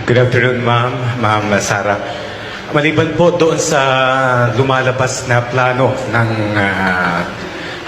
Good afternoon, Ma'am Sara. Maliban po doon sa lumalabas na plano ng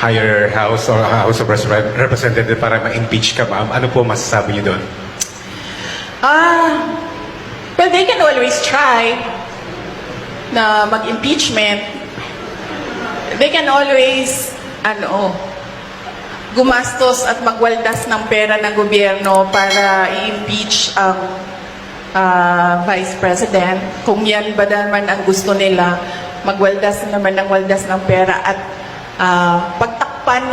higher house or House of Representatives para ma-impeach ka, ma'am, ano po masasabi niyo doon? Well, they can always try na mag-impeachment. They can always, gumastos at magwaldas ng pera ng gobyerno para i-impeach ang Vice President. Kung yan ba naman ang gusto nila, magwaldas naman ng waldas ng pera at pagtakpan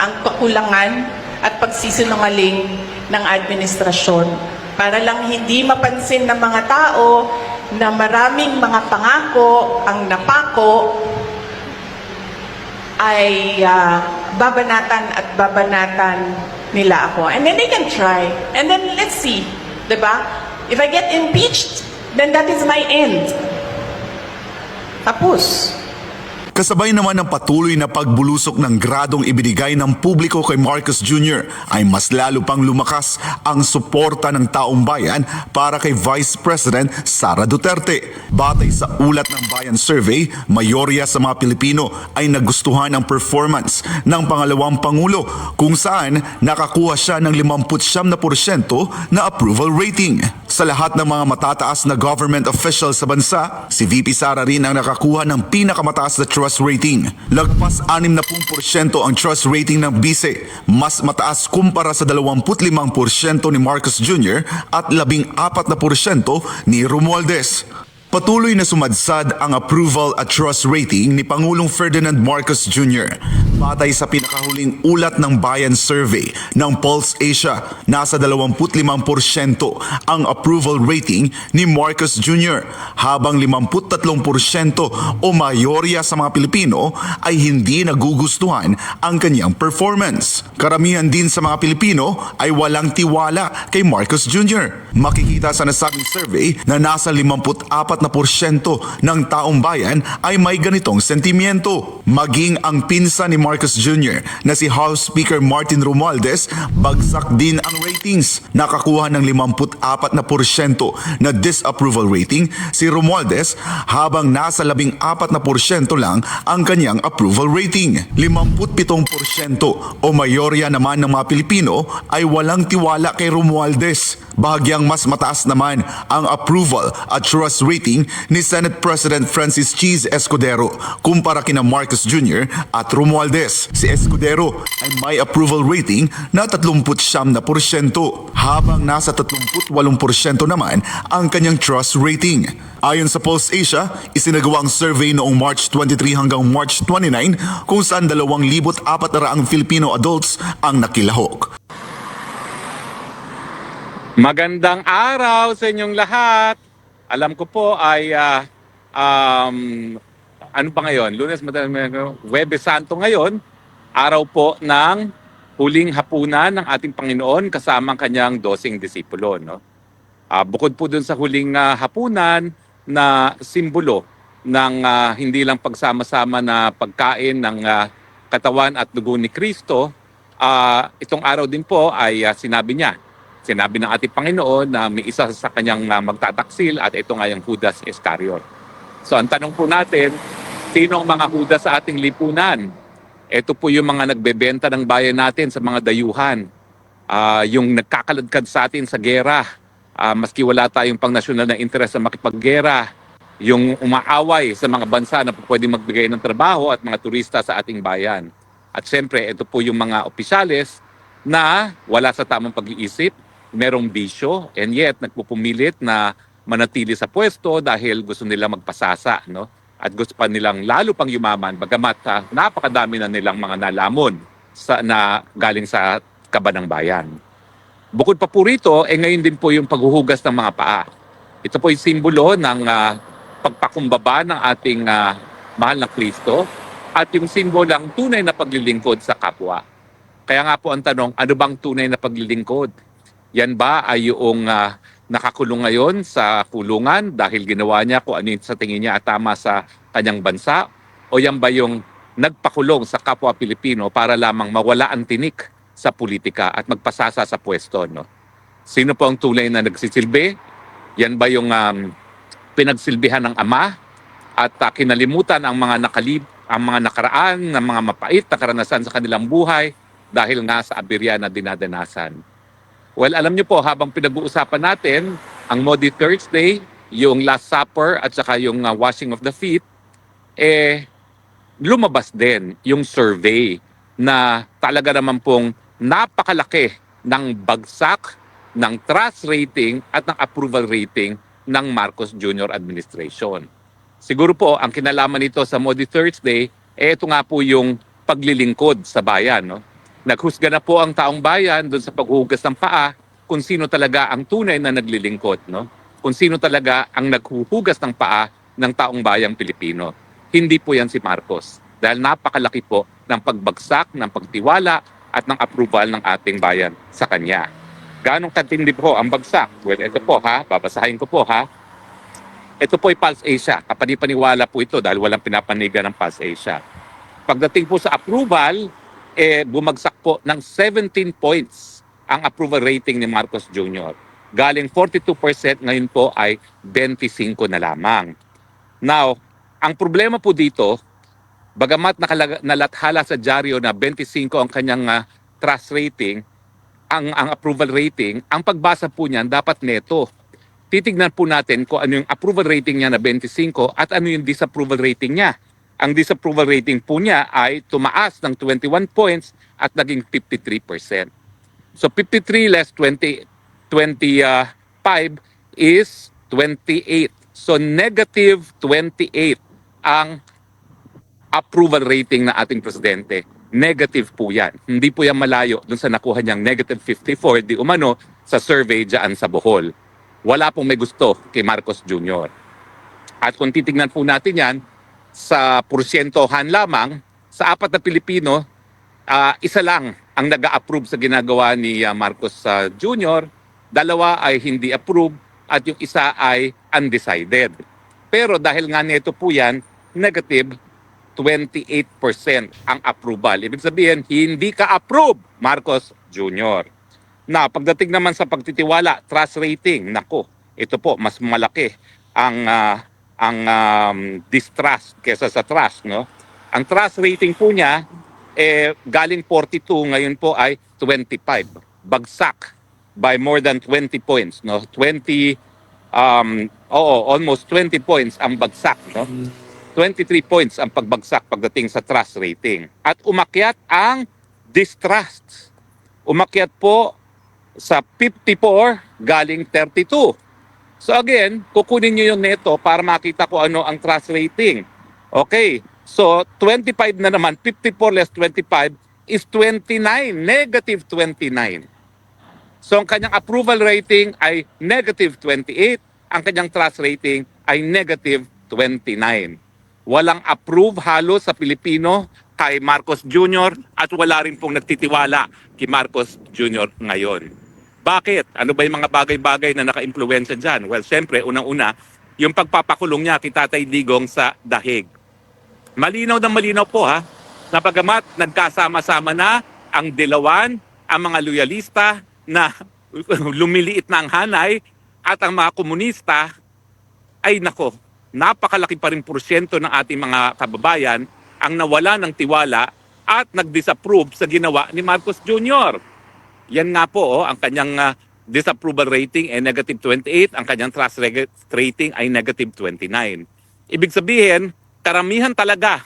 ang kakulangan at pagsisinungaling ng administrasyon. Para lang hindi mapansin ng mga tao na maraming mga pangako ang napako ay babanatan at babanatan nila ako. And then they can try. And then let's see. Diba? If I get impeached, then that is my end. Tapos. Kasabay naman ng patuloy na pagbulusok ng gradong ibinigay ng publiko kay Marcos Jr. ay mas lalo pang lumakas ang suporta ng taong bayan para kay Vice President Sara Duterte. Batay sa ulat ng Bayan Survey, mayorya sa mga Pilipino ay nagustuhan ang performance ng pangalawang Pangulo kung saan nakakuha siya ng 59% na approval rating. Sa lahat ng mga matataas na government officials sa bansa, si VP Sara rin ang nakakuha ng pinakamataas na trust rating. Lagpas 60% ang trust rating ng Vice, mas mataas kumpara sa 25% ni Marcos Jr. at 14% ni Romualdez. Patuloy na sumadsad ang approval at trust rating ni Pangulong Ferdinand Marcos Jr. Batay sa pinakahuling ulat ng Bayan Survey ng Pulse Asia, nasa 25% ang approval rating ni Marcos Jr. habang 53% o mayorya sa mga Pilipino ay hindi nagugustuhan ang kanyang performance. Karamihan din sa mga Pilipino ay walang tiwala kay Marcos Jr. Makikita sa nasabing survey na nasa 54% ng taong bayan ay may ganitong sentimiento. Maging ang pinsan ni Marcos Jr. na si House Speaker Martin Romualdez, bagsak din ang ratings. Nakakuha ng 54% na disapproval rating si Romualdez habang nasa 14% lang ang kanyang approval rating. 57% o mayorya naman ng mga Pilipino ay walang tiwala kay Romualdez. Bahagyang mas mataas naman ang approval at trust rating ni Senate President Francis Cheese Escudero kumpara kina Marcos Jr. at Romualdez. Si Escudero ay may approval rating na 39% habang nasa 38% naman ang kanyang trust rating. Ayon sa Pulse Asia, isinagawa ang survey noong March 23 hanggang March 29 kung saan 2,400 Filipino adults ang nakilahok. Magandang araw sa inyong lahat. Alam ko po ay ano pa ngayon? Lunes, Huwebes Santo ngayon, araw po ng huling hapunan ng ating Panginoon kasama ang kanyang 12 disipulo. No? Bukod po dun sa huling hapunan na simbolo ng hindi lang pagsama-sama na pagkain ng katawan at dugo ni Kristo, itong araw din po ay sinabi ng ating Panginoon na may isa sa kanyang magtataksil at ito nga yung Judas Iscariot. So ang tanong po natin, sino ang mga Judas sa ating lipunan? Ito po yung mga nagbebenta ng bayan natin sa mga dayuhan. Yung nagkakaladkad sa atin sa gera. Maski wala tayong pang-nasyonal na interes sa makipaggera. Yung umaaway sa mga bansa na pwedeng magbigay ng trabaho at mga turista sa ating bayan. At siyempre, ito po yung mga opisyales na wala sa tamang pag-iisip, merong bisyo, and yet nagpupumilit na manatili sa pwesto dahil gusto nila magpasasa, no? At gusto pa nilang lalo pang yumaman bagamat napakadami na nilang mga nalamon na galing sa kaban ng bayan. Bukod pa po rito, ngayon din po yung paghuhugas ng mga paa. Ito po yung simbolo ng pagpakumbaba ng ating mahal na Kristo at yung simbolo ng tunay na paglilingkod sa kapwa. Kaya nga po ang tanong, ano bang tunay na paglilingkod? Yan ba ay yung nakakulong ngayon sa kulungan dahil ginawa niya kung ano sa tingin niya at tama sa kanyang bansa? O yan ba yung nagpakulong sa kapwa Pilipino para lamang mawala ang tinik sa politika at magpasasa sa pwesto? No? Sino po ang tunay na nagsisilbi? Yan ba yung pinagsilbihan ng ama at kinalimutan ang ang mga nakaraan, ng mga mapait na karanasan sa kanilang buhay dahil nga sa aberya na dinadanasan? Well, alam niyo po, habang pinag-uusapan natin ang Maundy Thursday, yung Last Supper at saka yung washing of the feet, lumabas din yung survey na talaga naman pong napakalaki ng bagsak ng trust rating at ng approval rating ng Marcos Jr. administration. Siguro po, ang kinalaman nito sa Maundy Thursday, ito nga po yung paglilingkod sa bayan. No? Naghusga na po ang taong bayan doon sa paghuhugas ng paa kung sino talaga ang tunay na naglilingkod. No? Kung sino talaga ang naghuhugas ng paa ng taong bayang Pilipino. Hindi po yan si Marcos. Dahil napakalaki po ng pagbagsak, ng pagtiwala at ng approval ng ating bayan sa kanya. Ganong katindi po ang bagsak? Well, ito po ha, babasahin ko po ha. Ito po ay Pulse Asia. Kapanipaniwala po ito dahil walang pinapanigan ng Pulse Asia. Pagdating po sa approval, bumagsak po ng 17 points ang approval rating ni Marcos Jr. Galing 42%, ngayon po ay 25 na lamang. Now, ang problema po dito, bagamat nalathala sa dyaryo na 25 ang kanyang trust rating, ang approval rating, ang pagbasa po niyan dapat neto. Titignan po natin kung ano yung approval rating niya na 25 at ano yung disapproval rating niya. Ang disapproval rating po niya ay tumaas ng 21 points at naging 53%. So 53 less 25 is 28. So negative 28 ang approval rating na ating presidente. Negative po yan. Hindi po yan malayo dun sa nakuha niyang negative 54 di umano sa survey dyan sa Bohol. Wala pong may gusto kay Marcos Jr. At kung titignan po natin yan, sa porsyentohan lamang, sa 4 na Pilipino, isa lang ang nag-a-approve sa ginagawa ni Marcos Jr., 2 ay hindi approve at yung isa ay undecided. Pero dahil nga nito po yan, negative 28% ang approval. Ibig sabihin, hindi ka-approve Marcos Jr. Na pagdating naman sa pagtitiwala, trust rating, nako, ito po mas malaki ang distrust kesa sa trust, no? Ang trust rating po niya galing 42, ngayon po ay 25. Bagsak by more than 20 points, no? Almost 20 points ang bagsak, no? 23 points ang pagbagsak pagdating sa trust rating. At umakyat ang distrust. Umakyat po sa 54 galing 32. So again, kukunin nyo yung neto para makita ko ano ang trust rating. Okay, so 25 na naman, 54 less 25 is 29, negative 29. So ang kanyang approval rating ay negative 28, ang kanyang trust rating ay negative 29. Walang approve halos sa Pilipino kay Marcos Jr. at wala rin pong nagtitiwala kay Marcos Jr. ngayon. Bakit? Ano ba yung mga bagay-bagay na naka-impluwensya dyan? Well, siyempre, unang-una, yung pagpapakulong niya kay Tatay Digong sa dahig. Malinaw na malinaw po ha, na bagamat nagkasama-sama na ang dilawan, ang mga loyalista na lumiliit na ang hanay at ang mga komunista, ay nako, napakalaki pa rin porsyento ng ating mga kababayan ang nawala ng tiwala at nag-disapprove sa ginawa ni Marcos Jr. Yan nga po, ang kanyang disapproval rating ay negative 28, ang kanyang trust rating ay negative 29. Ibig sabihin, karamihan talaga,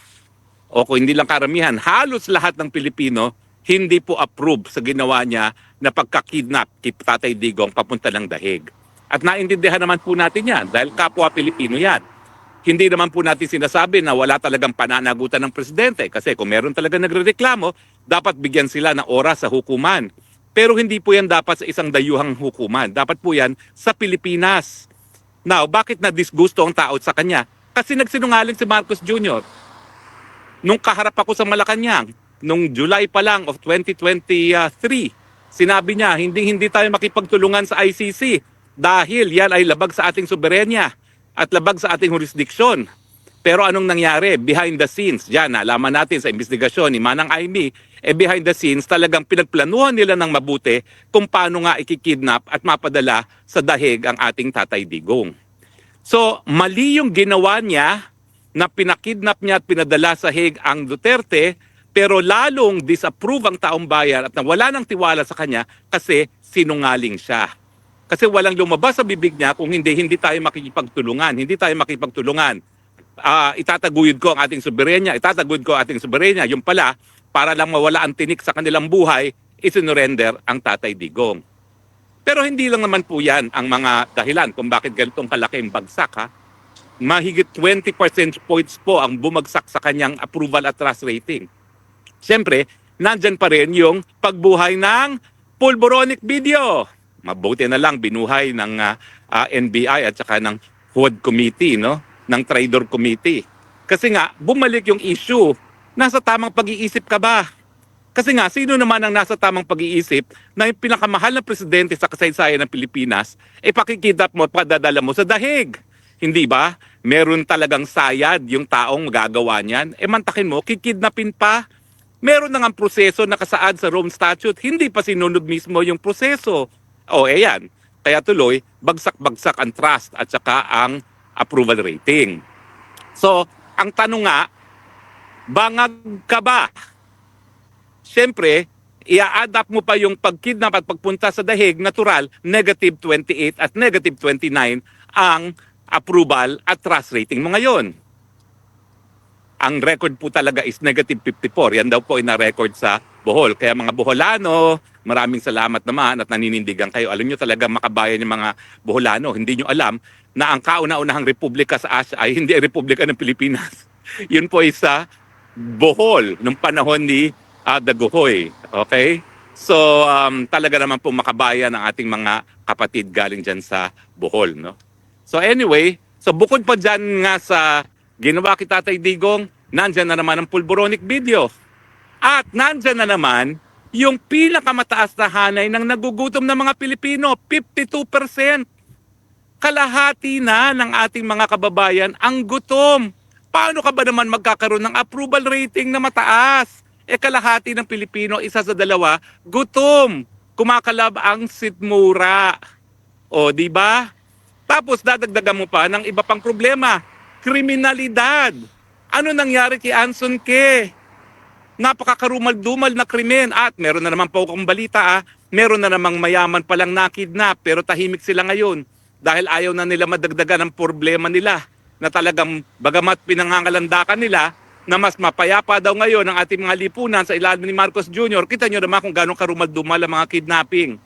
o kung hindi lang karamihan, halos lahat ng Pilipino hindi po approve sa ginawa niya na pagkakidnap kay Tatay Digong papunta ng dahig. At naintindihan naman po natin yan dahil kapwa Pilipino yan. Hindi naman po natin sinasabi na wala talagang pananagutan ng presidente kasi kung meron talaga nagrereklamo, dapat bigyan sila ng oras sa hukuman. Pero hindi po yan dapat sa isang dayuhang hukuman. Dapat po yan sa Pilipinas. Now, bakit na-disgusto ang tao sa kanya? Kasi nagsinungaling si Marcos Jr. Nung kaharap ako sa Malacanang, nung July pa lang of 2023, sinabi niya, hindi tayo makipagtulungan sa ICC dahil yan ay labag sa ating soberenya at labag sa ating jurisdiksyon. Pero anong nangyari? Behind the scenes, yan, nalaman natin sa investigasyon ni Manang Aimee, behind the scenes, talagang pinagplanuhan nila ng mabuti kung paano nga ikikidnap at mapadala sa dahig ang ating Tatay Digong. So, mali yung ginawa niya na pinakidnap niya at pinadala sa Hague ang Duterte, pero lalong disapprove ang taong bayan at nawala ng tiwala sa kanya kasi sinungaling siya. Kasi walang lumabas sa bibig niya kung hindi tayo makikipagtulungan. Hindi tayo makipagtulungan. Itataguyod ko ang ating soberenya, itataguyod ko ang ating soberenya. Yung pala, para lang mawala ang tinik sa kanilang buhay, isinurrender ang Tatay Digong. Pero hindi lang naman po yan ang mga dahilan kung bakit ganitong kalaking bagsak. Ha? Mahigit 20 percentage points po ang bumagsak sa kanyang approval at trust rating. Siyempre, nandyan pa rin yung pagbuhay ng pulboronic video. Mabuti na lang binuhay ng NBI at saka ng HOD committee, no? Ng Traidor Committee. Kasi nga, bumalik yung issue. Nasa tamang pag-iisip ka ba? Kasi nga, sino naman ang nasa tamang pag-iisip na yung pinakamahal na presidente sa kasaysayan ng Pilipinas, pakikidnap mo at padadala mo sa dahig? Hindi ba? Meron talagang sayad yung taong magagawa niyan. Mantakin mo, kikidnapin pa. Meron na nga proseso nakasaad sa Rome Statute, hindi pa sinunod mismo yung proseso. Yan. Kaya tuloy, bagsak-bagsak ang trust at saka ang approval rating. So, ang tanong nga, bangag ka ba? Siyempre, i-adapt mo pa yung pagkidnap at pagpunta sa dahig, natural, negative 28 at negative 29 ang approval at trust rating mo ngayon. Ang record po talaga is negative 54. Yan daw po ina-record sa Bohol. Kaya mga Boholano, maraming salamat naman at naninindigan kayo. Alam nyo talaga makabayan yung mga Boholano. Hindi nyo alam na ang kauna-unahang republika sa Asia ay hindi ang Republika ng Pilipinas. Yun po ay sa Bohol, nung panahon ni Daguhoy. Okay? So, talaga naman po makabayan ang ating mga kapatid galing dyan sa Bohol. No? So anyway, so bukod pa dyan nga sa ginawa kay Tatay Digong, nandyan na naman ang pulboronic video. At nandyan na naman yung pinakamataas na hanay ng nagugutom na mga Pilipino, 52%. Kalahati na ng ating mga kababayan ang gutom. Paano ka ba naman magkakaroon ng approval rating na mataas? Kalahati ng Pilipino, isa sa dalawa, gutom. Kumakalab ang sitmura. Di ba? Tapos dadagdagan mo pa ng iba pang problema. Kriminalidad. Ano nangyari kay Anson Ke? Napakakarumal-dumal na krimen. At meron na naman po akong balita, meron na namang mayaman palang nakidnap pero tahimik sila ngayon dahil ayaw na nila madagdagan ang problema nila na talagang bagamat pinangangalandakan nila na mas mapayapa daw ngayon ang ating mga lipunan sa ilalim ni Marcos Jr. Kita nyo naman kung gano'ng karumal-dumal ang mga kidnapping.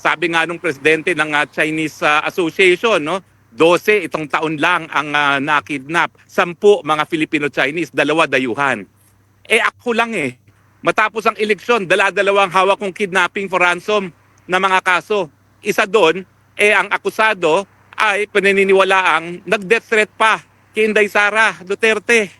Sabi nga nung presidente ng Chinese Association, no? 12 itong taon lang ang nakidnap. 10 mga Filipino-Chinese, 2 dayuhan. Ako lang matapos ang eleksyon, dala-dalawang hawak kong kidnapping for ransom na mga kaso. Isa doon, ang akusado ay paniniwalaang nag-death threat pa kay Inday Sara Duterte.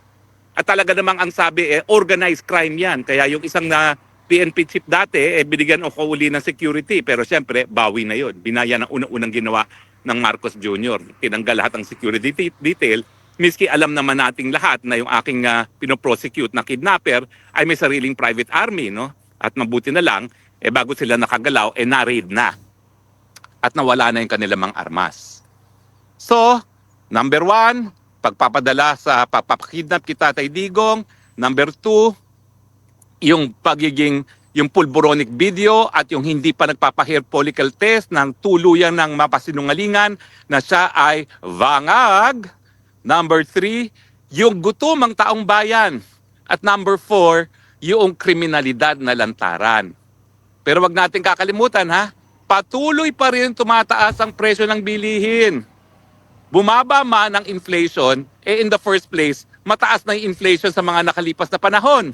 At talaga namang ang sabi, organized crime yan. Kaya yung isang na PNP chief dati, binigyan o kauli ng security. Pero siyempre, bawi na yon. Binaya ng unang-unang ginawa ng Marcos Jr. Tinanggal lahat ng security detail. Miski alam naman nating lahat na yung aking pinoprosecute na kidnapper ay may sariling private army. No? At mabuti na lang, bago sila nakagalaw, na-raid na. At nawala na yung kanilang mga armas. So, number 1, pagpapadala sa papakidnap kita Tatay Digong. Number 2, yung yung pulboronic video at yung hindi pa nagpapa-hair follicle test ng tuluyan ng mapasinungalingan na siya ay vangag. Number 3, yung gutom ang taong bayan. At number 4, yung kriminalidad na lantaran. Pero wag natin kakalimutan patuloy pa rin tumataas ang presyo ng bilihin. Bumaba man ang inflation, in the first place, mataas na yung inflation sa mga nakalipas na panahon.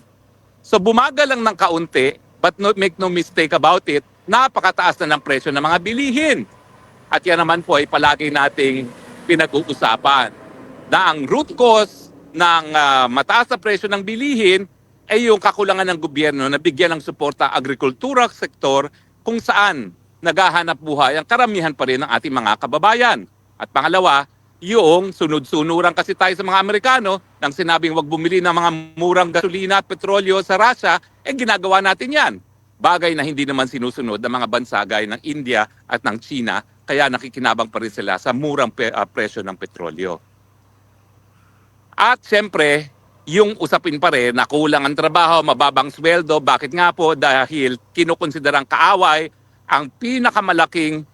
So bumagal lang ng kaunti, but make no mistake about it, napakataas na ng presyo ng mga bilihin. At yan naman po ay palagi nating pinag-uusapan na ang root cause ng mataas na presyo ng bilihin ay yung kakulangan ng gobyerno na bigyan ng suporta ang agrikultura sektor kung saan naghahanap buhay ang karamihan pa rin ng ating mga kababayan. At pangalawa, yung sunod-sunuran kasi tayo sa mga Amerikano nang sinabing wag bumili ng mga murang gasolina at petrolyo sa Russia, ginagawa natin yan. Bagay na hindi naman sinusunod ng mga bansa gaya ng India at ng China, kaya nakikinabang pa rin sila sa murang presyo ng petrolyo. At siyempre, yung usapin pa rin na kulang ang trabaho, mababang sweldo. Bakit nga po? Dahil kinukonsiderang kaaway ang pinakamalaking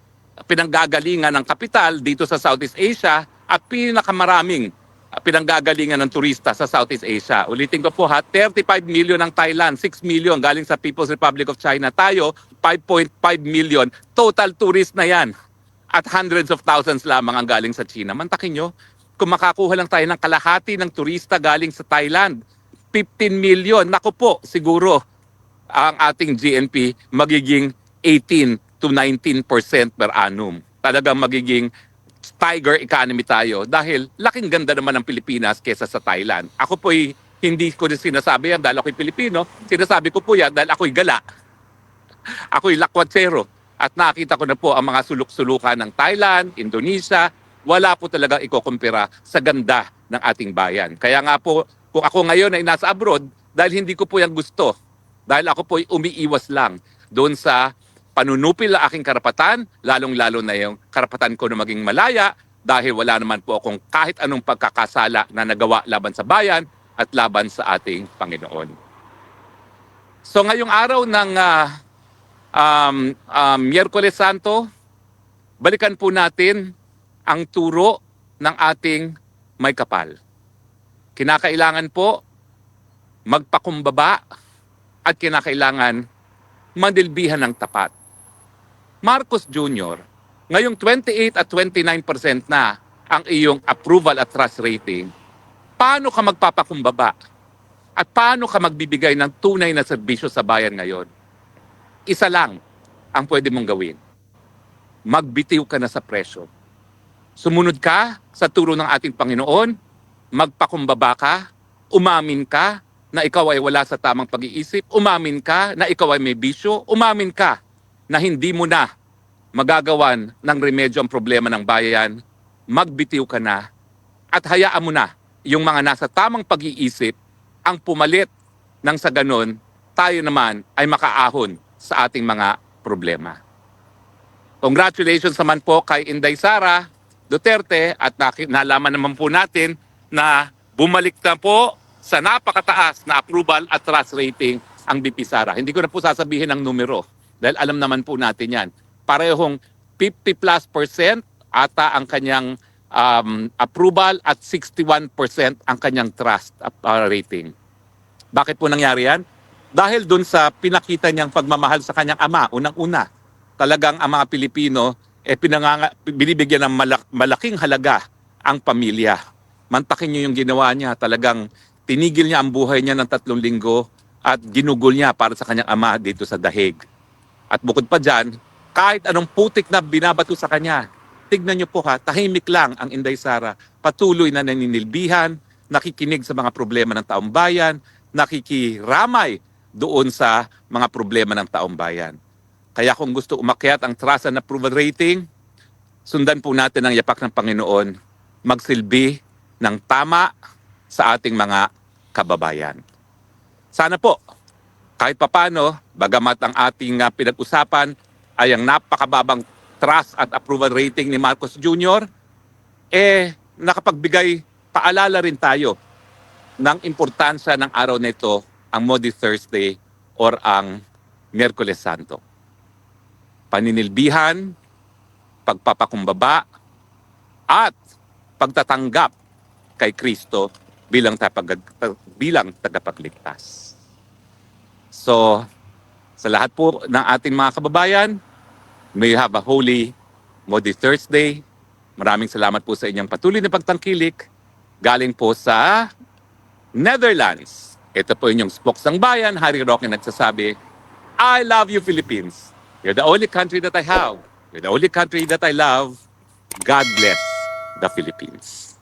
pinanggagalingan ng kapital dito sa Southeast Asia at pinakamaraming pinanggagalingan ng turista sa Southeast Asia. Ulitin ko po 35 million ang Thailand, 6 million galing sa People's Republic of China. Tayo, 5.5 million. Total tourist na yan. At hundreds of thousands lamang ang galing sa China. Mantakin nyo, kung makakuha lang tayo ng kalahati ng turista galing sa Thailand, 15 million, naku po, siguro ang ating GNP magiging 18 to 19% per annum. Talagang magiging tiger economy tayo dahil laking ganda naman ng Pilipinas kesa sa Thailand. Ako po'y hindi ko sinasabi yan dahil ako'y Pilipino, sinasabi ko po yan dahil ako'y gala. Ako'y lakwatsero at nakita ko na po ang mga sulok-sulukan ng Thailand, Indonesia. Wala po talagang ikukumpira sa ganda ng ating bayan. Kaya nga po, kung ako ngayon ay nasa abroad, dahil hindi ko po yan gusto, dahil ako po ay umiiwas lang doon sa panunupil na aking karapatan, lalong-lalo na yung karapatan ko na maging malaya, dahil wala naman po akong kahit anong pagkakasala na nagawa laban sa bayan at laban sa ating Panginoon. So ngayong araw ng Miyerkules Santo, balikan po natin ang turo ng ating may kapal. Kinakailangan po magpakumbaba at kinakailangan mandilbihan ng tapat. Marcos Jr., ngayong 28 at 29% na ang iyong approval at trust rating, paano ka magpapakumbaba? At paano ka magbibigay ng tunay na serbisyo sa bayan ngayon? Isa lang ang pwede mong gawin. Magbitiw ka na sa presyo. Sumunod ka sa turo ng ating Panginoon, magpakumbaba ka, umamin ka na ikaw ay wala sa tamang pag-iisip, umamin ka na ikaw ay may bisyo, umamin ka na hindi mo na magagawan ng remedyo ang problema ng bayan, magbitiw ka na at hayaan mo na yung mga nasa tamang pag-iisip ang pumalit nang sa ganon, tayo naman ay makaahon sa ating mga problema. Congratulations naman po kay Inday Sara Duterte at nalaman naman po natin na bumalik na po sa napakataas na approval at trust rating ang BP Sara. Hindi ko na po sasabihin ang numero dahil alam naman po natin yan. Parehong 50+% ata ang kanyang approval at 61% ang kanyang trust rating. Bakit po nangyari yan? Dahil dun sa pinakita niyang pagmamahal sa kanyang ama, unang-una, talagang ang mga Pilipino binibigyan ng malaking halaga ang pamilya. Mantakin niyo yung ginawa niya, talagang tinigil niya ang buhay niya ng 3 linggo at ginugol niya para sa kanyang ama dito sa dahig. At bukod pa dyan, kahit anong putik na binabato sa kanya, tignan niyo po tahimik lang ang Inday Sara, patuloy na naninilbihan, nakikinig sa mga problema ng taong bayan, nakikiramay doon sa mga problema ng taong bayan. Kaya kung gusto umakyat ang trust and approval rating, sundan po natin ang yapak ng Panginoon, magsilbi ng tama sa ating mga kababayan. Sana po, kahit papano, bagamat ang ating pinag-usapan ay ang napakababang trust at approval rating ni Marcos Jr., nakapagbigay paalala rin tayo ng importansya ng araw na ito, ang Maundy Thursday or ang Miyerkules Santo. Paninilbihan, pagpapakumbaba, at pagtatanggap kay Kristo bilang tagapagligtas. So, sa lahat po ng ating mga kababayan, may you have a holy Maundy Thursday. Maraming salamat po sa inyong patuloy na pagtangkilik galing po sa Netherlands. Ito po inyong Spokesang Bayan, Harry Roque nagsasabi, I love you, Philippines. You're the only country that I have. You're the only country that I love. God bless the Philippines.